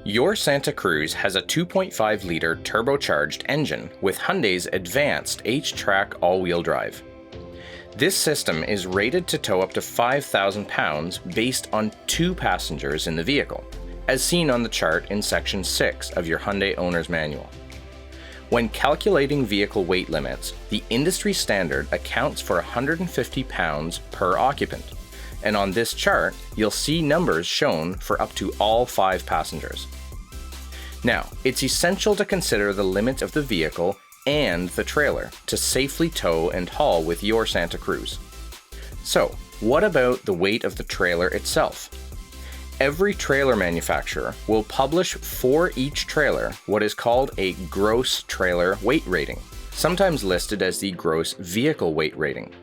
Your Santa Cruz has a 2.5-liter turbocharged engine with Hyundai's advanced H-Track all-wheel drive. This system is rated to tow up to 5,000 pounds based on 2 passengers in the vehicle, as seen on the chart in Section 6 of your Hyundai Owner's Manual. When calculating vehicle weight limits, the industry standard accounts for 150 pounds per occupant, and on this chart, you'll see numbers shown for up to all 5 passengers. Now, it's essential to consider the limits of the vehicle and the trailer to safely tow and haul with your Santa Cruz. So, what about the weight of the trailer itself? Every trailer manufacturer will publish for each trailer what is called a gross trailer weight rating, sometimes listed as the gross vehicle weight rating.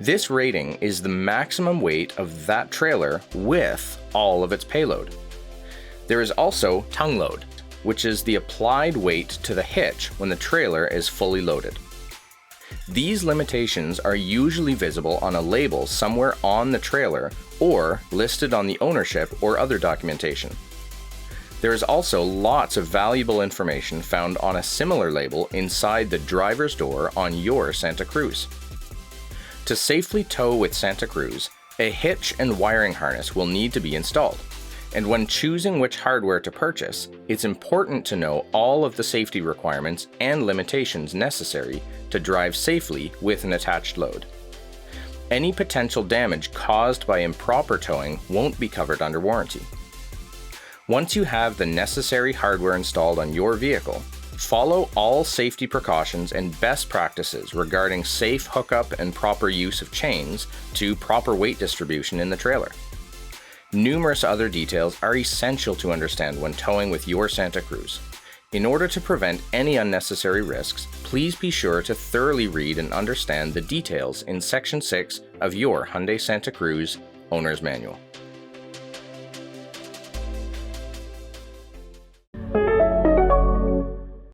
This rating is the maximum weight of that trailer with all of its payload. There is also tongue load, which is the applied weight to the hitch when the trailer is fully loaded. These limitations are usually visible on a label somewhere on the trailer or listed on the ownership or other documentation. There is also lots of valuable information found on a similar label inside the driver's door on your Santa Cruz. To safely tow with Santa Cruz, a hitch and wiring harness will need to be installed. And when choosing which hardware to purchase, it's important to know all of the safety requirements and limitations necessary to drive safely with an attached load. Any potential damage caused by improper towing won't be covered under warranty. Once you have the necessary hardware installed on your vehicle, follow all safety precautions and best practices regarding safe hookup and proper use of chains to proper weight distribution in the trailer. Numerous other details are essential to understand when towing with your Santa Cruz. In order to prevent any unnecessary risks, please be sure to thoroughly read and understand the details in Section 6 of your Hyundai Santa Cruz Owner's Manual.